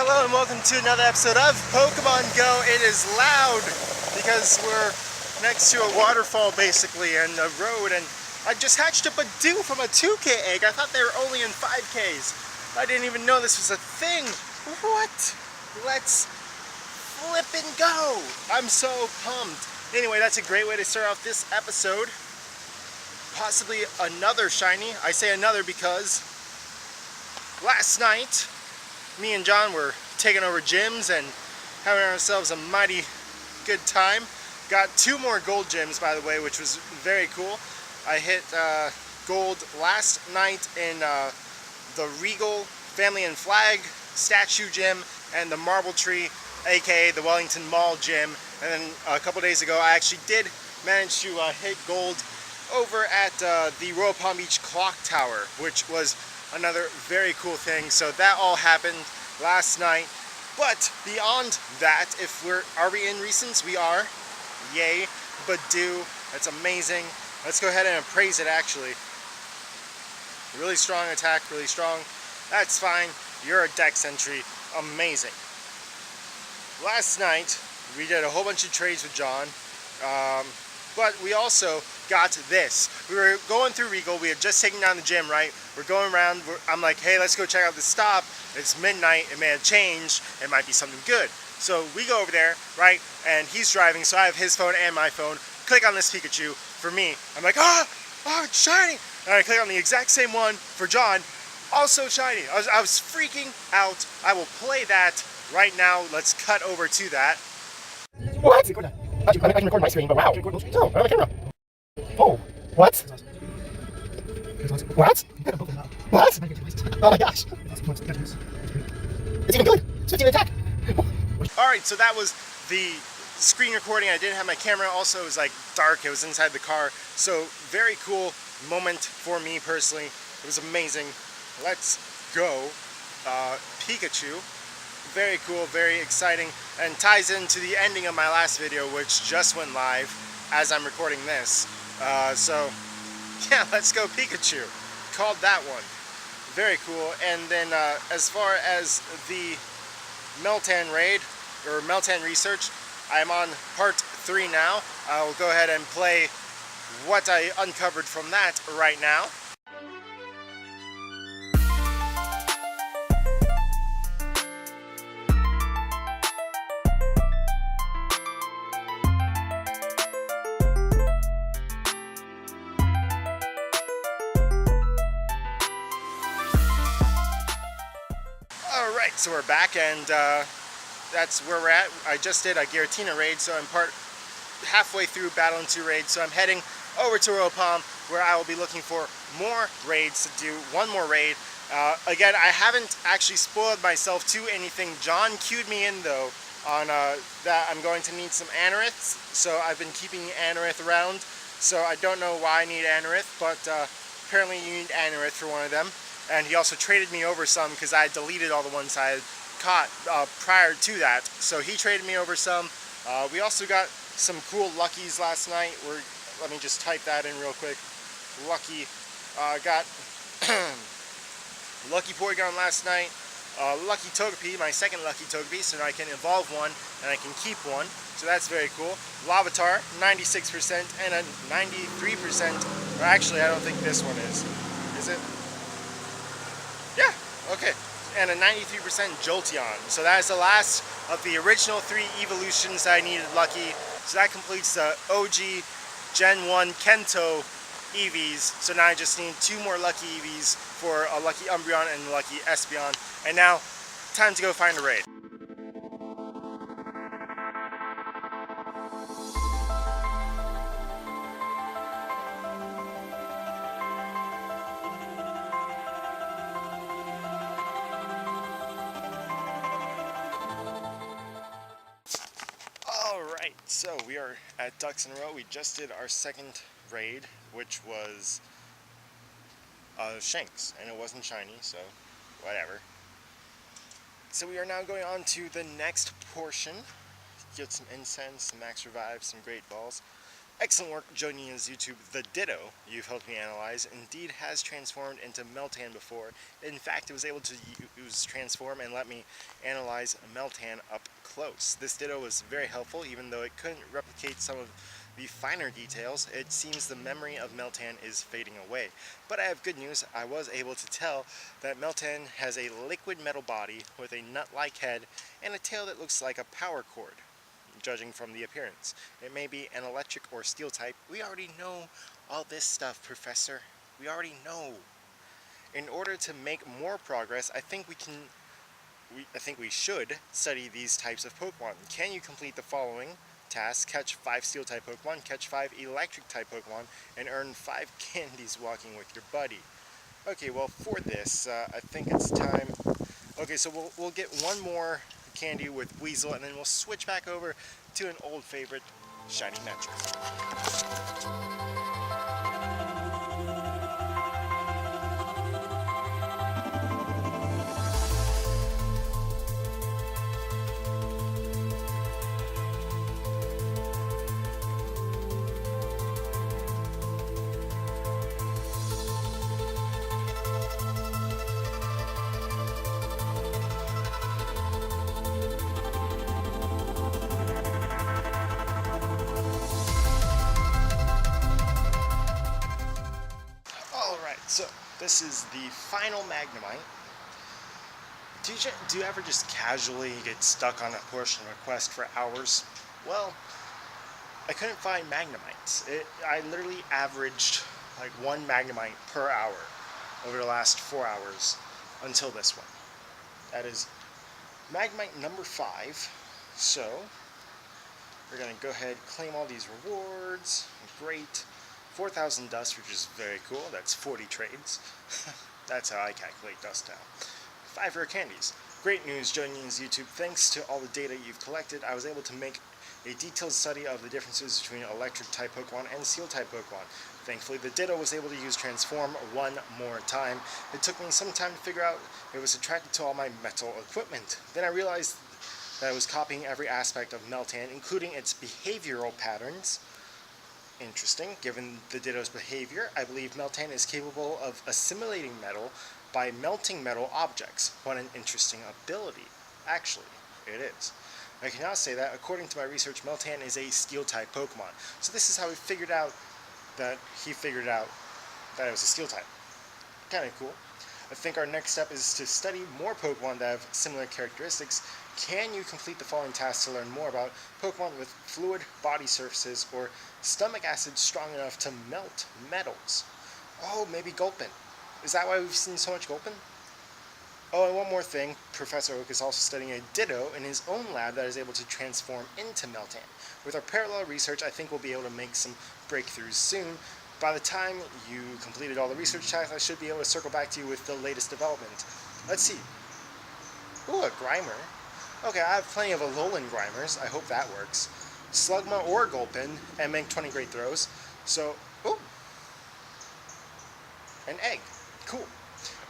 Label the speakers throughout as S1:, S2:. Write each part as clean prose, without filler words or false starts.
S1: Hello and welcome to another episode of Pokemon Go. It is loud because we're next to a waterfall basically and a road, and I just hatched up a dew from a 2K egg. I thought they were only in 5Ks. I didn't even know this was a thing. What? Let's flip and go. I'm so pumped. Anyway, that's a great way to start off this episode. Possibly another shiny. I say another because last night me and John were taking over gyms and having ourselves a mighty good time. Got 2 more gold gyms, by the way, which was very cool. I hit gold last night in the Regal Family and Flag statue gym and the Marble Tree, aka the Wellington Mall gym. And then a couple days ago I actually did manage to hit gold over at the Royal Palm Beach Clock Tower, which was another very cool thing. So that all happened last night. But beyond that, are we in recents? We are. Yay. Badoo. That's amazing. Let's go ahead and appraise it actually. Really strong attack, really strong. That's fine. You're a dex entry. Amazing. Last night we did a whole bunch of trades with John. But we also got this. We were going through Regal. We had just taken down the gym, right? We're going around. I'm like, hey, let's go check out this stop. It's midnight. It may have changed. It might be something good. So we go over there, right? And he's driving, so I have his phone and my phone. Click on this Pikachu for me. I'm like, oh, it's shiny. And I click on the exact same one for John. Also shiny. I was freaking out. I will play that right now. Let's cut over to that. What? I can record my screen, but wow. No, I don't have a camera. Oh, what? What? What? Oh my gosh. It's even good. Switching attack. Alright, so that was the screen recording. I didn't have my camera. Also, it was like dark. It was inside the car. So, very cool moment for me personally. It was amazing. Let's go. Pikachu. Very cool, very exciting, and ties into the ending of my last video, which just went live as I'm recording this. So, yeah, let's go Pikachu. Called that one. Very cool. And then as far as the Meltan raid, or Meltan Research, I'm on part 3 now. I'll go ahead and play what I uncovered from that right now. Alright, so we're back, and that's where we're at. I just did a Giratina raid, so I'm halfway through Battle in 2 raids, so I'm heading over to Royal Palm, where I will be looking for more raids to do. One more raid. Again, I haven't actually spoiled myself to anything. John cued me in, though, on that I'm going to need some Anoriths, so I've been keeping Anorith around, so I don't know why I need Anorith, but apparently you need Anorith for one of them. And he also traded me over some because I had deleted all the ones I had caught prior to that. So he traded me over some. We also got some cool Luckies last night. Let me just type that in real quick. Lucky. Got Lucky Porygon last night. Lucky Togepi, my second Lucky Togepi, so now I can evolve one and I can keep one. So that's very cool. Larvitar, 96% and a 93%. Or actually, I don't think this one is. Is it? Yeah, okay. And a 93% Jolteon. So that is the last of the original 3 evolutions that I needed lucky. So that completes the OG Gen 1 Kento EVs. So now I just need 2 more lucky EVs for a lucky Umbreon and a lucky Espeon. And now, time to go find a raid. Alright, so we are at Ducks in a Row. We just did our second raid, which was Shanks, and it wasn't shiny, so whatever. So we are now going on to the next portion. Get some incense, some max revive, some great balls. Excellent work joining us, YouTube. The Ditto you've helped me analyze indeed has transformed into Meltan before. In fact, it was able to use transform and let me analyze Meltan up close. This Ditto was very helpful, even though it couldn't replicate some of the finer details. It seems the memory of Meltan is fading away. But I have good news. I was able to tell that Meltan has a liquid metal body with a nut-like head and a tail that looks like a power cord, judging from the appearance. It may be an electric or steel type. We already know all this stuff, Professor. We already know. In order to make more progress, I think we should study these types of Pokemon. Can you complete the following tasks? Catch 5 steel type Pokemon, catch 5 electric type Pokemon, and earn 5 candies walking with your buddy. Okay, well for this, I think it's time. Okay, so we'll get one more candy with Weasel, and then we'll switch back over to an old favorite, Shiny Metric. Alright, so this is the final Magnemite. Do you ever just casually get stuck on a portion of a quest for hours? Well, I couldn't find Magnemites. I literally averaged like 1 Magnemite per hour over the last 4 hours until this one. That is Magnemite number 5. So, we're going to go ahead and claim all these rewards. Great. 4,000 dust, which is very cool. That's 40 trades. That's how I calculate dust now. 5 rare candies. Great news joining us, YouTube. Thanks to all the data you've collected, I was able to make a detailed study of the differences between electric type Pokemon and steel type Pokemon. Thankfully, the Ditto was able to use Transform one more time. It took me some time to figure out it was attracted to all my metal equipment. Then I realized that I was copying every aspect of Meltan, including its behavioral patterns. Interesting. Given the Ditto's behavior, I believe Meltan is capable of assimilating metal by melting metal objects. What an interesting ability. Actually, it is. I can now say that, according to my research, Meltan is a steel-type Pokemon. So this is how he figured out that it was a steel type. Kind of cool. I think our next step is to study more Pokemon that have similar characteristics. Can you complete the following tasks to learn more about Pokemon with fluid body surfaces or stomach acid strong enough to melt metals? Oh, maybe Gulpin. Is that why we've seen so much Gulpin? Oh, and one more thing. Professor Oak is also studying a Ditto in his own lab that is able to transform into Meltan. With our parallel research, I think we'll be able to make some breakthroughs soon. By the time you completed all the research tasks, I should be able to circle back to you with the latest development. Let's see. Ooh, a Grimer. Okay, I have plenty of Alolan Grimers. I hope that works. Slugma or Gulpin, and make 20 great throws. So, ooh. An egg. Cool.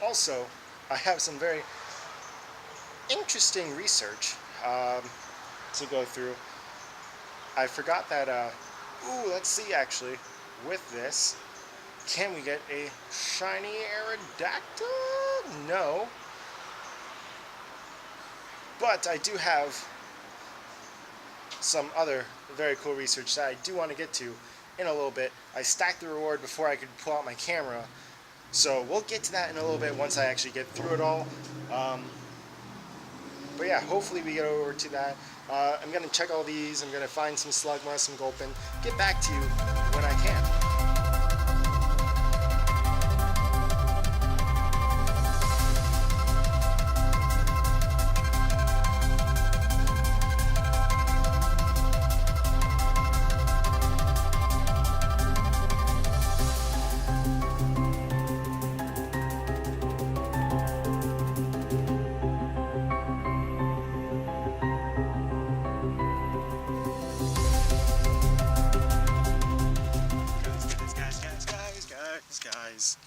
S1: Also, I have some very interesting research to go through. I forgot that, ooh, let's see actually. With this, can we get a shiny Aerodactyl? No. But I do have some other very cool research that I do want to get to in a little bit. I stacked the reward before I could pull out my camera. So we'll get to that in a little bit once I actually get through it all. But yeah, hopefully we get over to that. I'm going to check all these. I'm going to find some Slugma, some Gulpin. Get back to you when I can.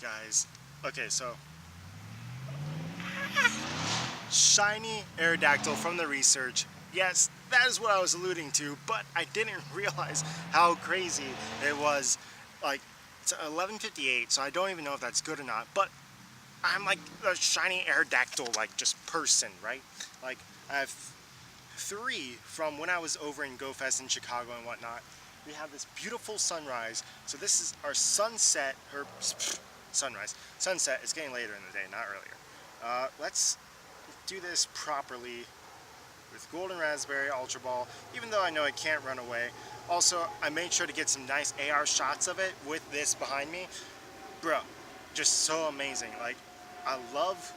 S1: Guys. Okay, so shiny Aerodactyl from the research Yes, that is what I was alluding to, but I didn't realize how crazy it was. Like, it's 11:58, so I don't even know if that's good or not, but I'm like a shiny Aerodactyl, like, just person, right? Like, I have 3 from when I was over in GoFest in Chicago and whatnot. We have this beautiful sunrise. So this is our sunset, or sunrise. Sunset is getting later in the day, not earlier. Let's do this properly with Golden Raspberry Ultra Ball, even though I know it can't run away. Also, I made sure to get some nice AR shots of it with this behind me. Bro, just so amazing. Like, I love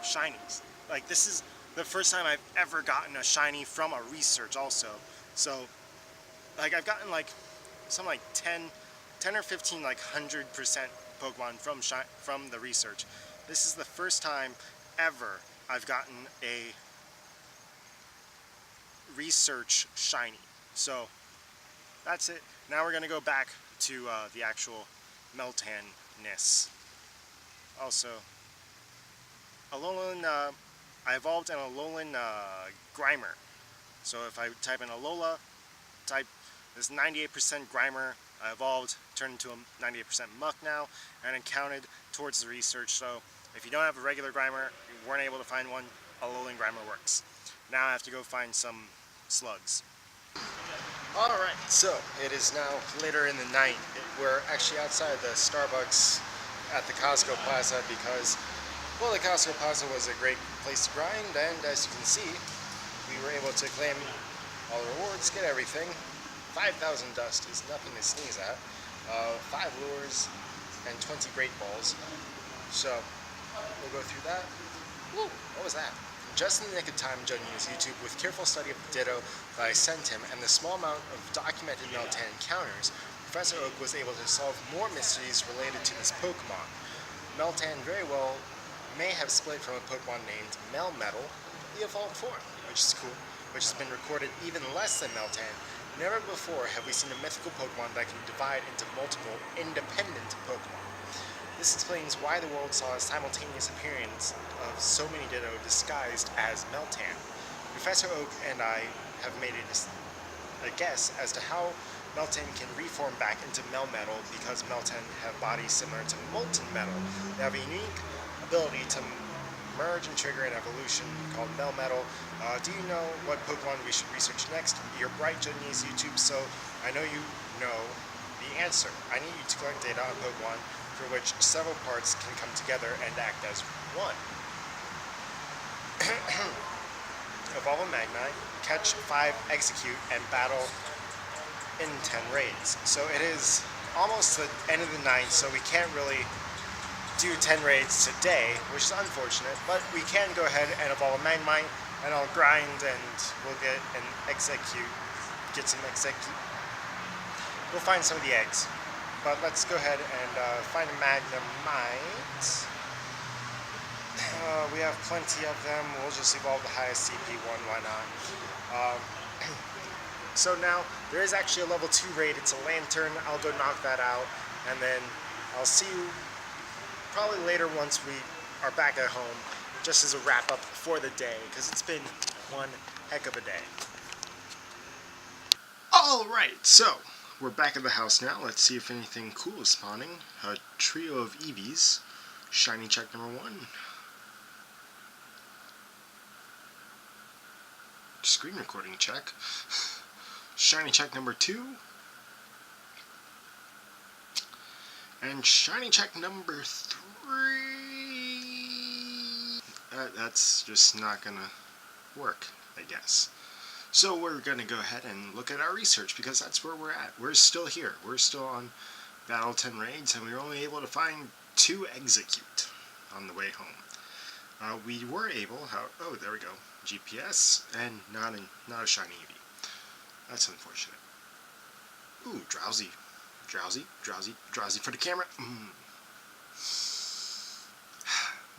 S1: Shinies. Like, this is the first time I've ever gotten a shiny from a research also. So, like, I've gotten like some like 10 or 15 like 100% Pokemon from the research. This is the first time ever I've gotten a research shiny. So, that's it. Now we're gonna go back to the actual Meltan-ness. Also, Alolan, I evolved an Alolan Grimer. So if I type in Alola, type this 98% Grimer, I evolved, turned into a 98% Muck now, and it counted towards the research. So if you don't have a regular Grimer, you weren't able to find one, Alolan Grimer works. Now I have to go find some slugs. Alright, so it is now later in the night. We're actually outside the Starbucks at the Costco Plaza because, well, the Costco Plaza was a great place to grind, and as you can see, we were able to claim all the rewards, get everything. 5,000 dust is nothing to sneeze at. 5 lures and 20 great balls. So, we'll go through that. Woo, what was that? Just in the nick of time, Joe used YouTube with careful study of the Ditto that I sent him and the small amount of documented Meltan encounters, Professor Oak was able to solve more mysteries related to this Pokemon. Meltan very well may have split from a Pokemon named Melmetal, the evolved form, which is cool, which has been recorded even less than Meltan. Never before have we seen a mythical Pokemon that can divide into multiple independent Pokemon. This explains why the world saw a simultaneous appearance of so many Ditto disguised as Meltan. Professor Oak and I have made a guess as to how Meltan can reform back into Melmetal because Meltan have bodies similar to molten metal. They have a unique ability to merge and trigger an evolution called Melmetal. Do you know what Pokemon we should research next? You're bright, Shinies YouTube, so I know you know the answer. I need you to collect data on Pokemon for which several parts can come together and act as one. Evolve a Magnemite, catch 5, execute, and battle in 10 raids. So it is almost the end of the night, so we can't really do 10 raids today, which is unfortunate, but we can go ahead and evolve a Magnemite, and I'll grind and we'll get some execute. We'll find some of the eggs. But let's go ahead and find a Magnemite. We have plenty of them. We'll just evolve the highest CP one, why not? So now, there is actually a level 2 raid. It's a Lantern. I'll go knock that out. And then I'll see you probably later once we are back at home, just as a wrap up for the day, because it's been one heck of a day. Alright, so we're back at the house now. Let's see if anything cool is spawning. A trio of Eevees. Shiny check number 1. Screen recording check. Shiny check number 2. And shiny check number 3. That's just not gonna work, I guess. So we're going to go ahead and look at our research because that's where we're at. We're still here. We're still on Battle 10 raids and we were only able to find 2 execute on the way home. We were able, oh there we go, GPS and not a shiny Eevee. That's unfortunate. Ooh, drowsy. Drowsy for the camera.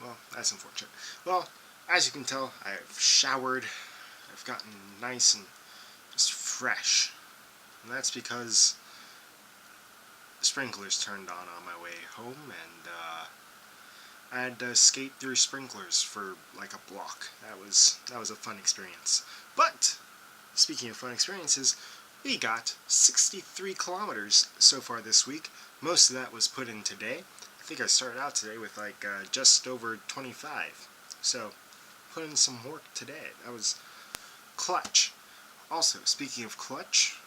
S1: Well, that's unfortunate. Well, as you can tell, I've showered. I've gotten nice and just fresh, and that's because the sprinklers turned on my way home, and I had to skate through sprinklers for like a block. That was a fun experience. But speaking of fun experiences, we got 63 kilometers so far this week. Most of that was put in today. I think I started out today with like just over 25. So, put in some work today. That was clutch. Also, speaking of clutch,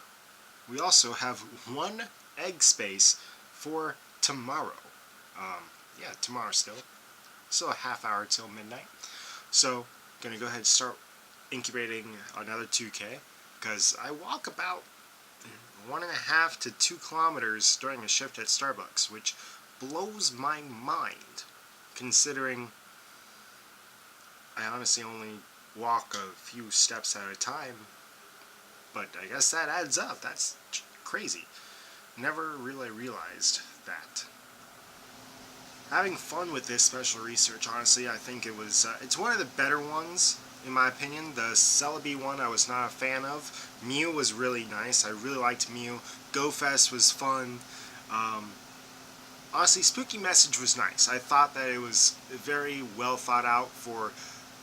S1: we also have one egg space for tomorrow. Yeah, tomorrow still. Still a half hour till midnight. So, gonna go ahead and start incubating another 2K, because I walk about 1.5 to 2 kilometers during a shift at Starbucks, which blows my mind, considering I honestly only walk a few steps at a time, but I guess that adds up. That's crazy. Never really realized that. Having fun with this special research, honestly, I think it's one of the better ones, in my opinion. The Celebi one I was not a fan of. Mew was really nice. I really liked Mew. GoFest was fun. Honestly, Spooky Message was nice. I thought that it was very well thought out for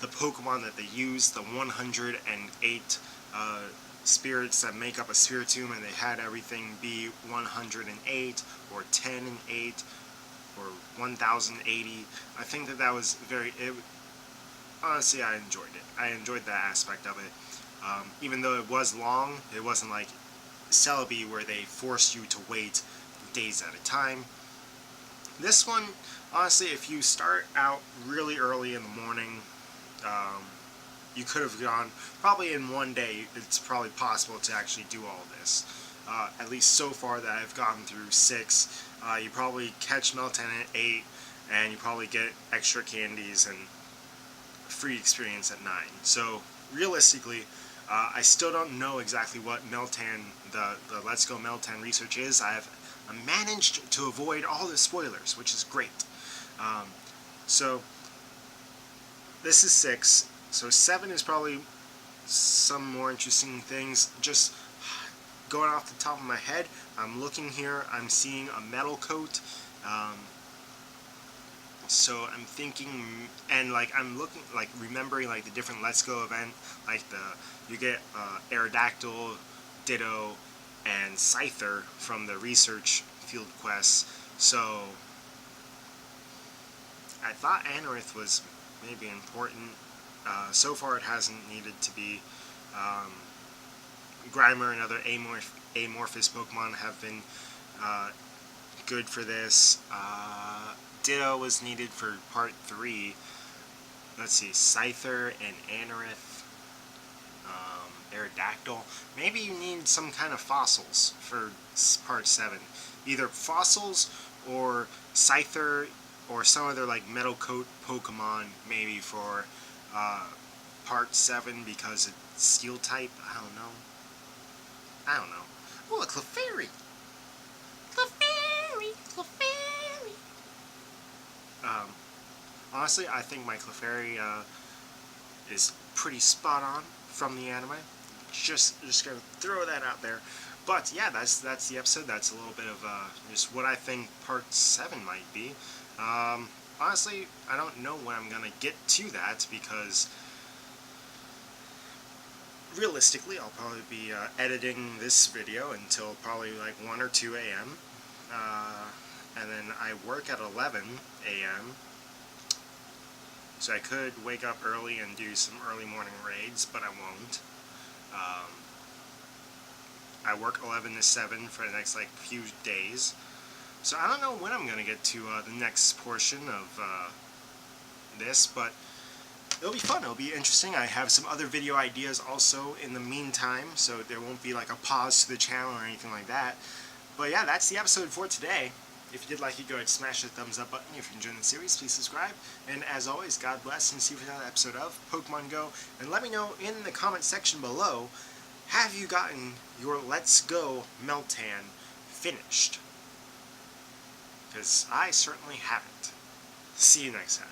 S1: the Pokemon that they used, the 108 spirits that make up a Spiritomb, and they had everything be 108 or 10 and 8 or 1080. I think that was honestly, I enjoyed it. I enjoyed that aspect of it. Even though it was long, it wasn't like Celebi where they forced you to wait days at a time. This one, honestly, if you start out really early in the morning, you could have gone, probably in one day, it's probably possible to actually do all this. At least so far that I've gotten through 6. You probably catch Meltan at 8, and you probably get extra candies and free experience at 9. So, realistically, I still don't know exactly what Meltan, the Let's Go Meltan research is. I've managed to avoid all the spoilers, which is great. So, this is 6. So 7 is probably some more interesting things. Just going off the top of my head, I'm looking here, I'm seeing a metal coat. So I'm thinking, and like I'm looking, like remembering like the different Let's Go event, like you get Aerodactyl, Ditto, and Scyther from the research field quests. So I thought Anorith was maybe important. So far it hasn't needed to be. Grimer and other amorphous Pokemon have been good for this. Ditto was needed for part 3. Let's see, Scyther and Anorith, Aerodactyl. Maybe you need some kind of fossils for part 7. Either fossils or Scyther or some other like metal coat Pokemon maybe for part 7 because it's steel type. I don't know. Oh, a Clefairy! Clefairy! Honestly, I think my Clefairy is pretty spot on from the anime. Just gonna throw that out there. But yeah, that's the episode. That's a little bit of just what I think part 7 might be. Honestly, I don't know when I'm gonna get to that because realistically, I'll probably be editing this video until probably like 1 or 2 a.m. And then I work at 11 a.m. So I could wake up early and do some early morning raids, but I won't. I work 11 to 7 for the next like few days. So I don't know when I'm going to get to the next portion of this, but it'll be fun, it'll be interesting. I have some other video ideas also in the meantime, so there won't be like a pause to the channel or anything like that. But yeah, that's the episode for today. If you did like it, go ahead and smash the thumbs up button. If you're enjoying the series, please subscribe. And as always, God bless, and see you for another episode of Pokemon Go. And let me know in the comment section below, have you gotten your Let's Go Meltan finished? Because I certainly haven't. See you next time.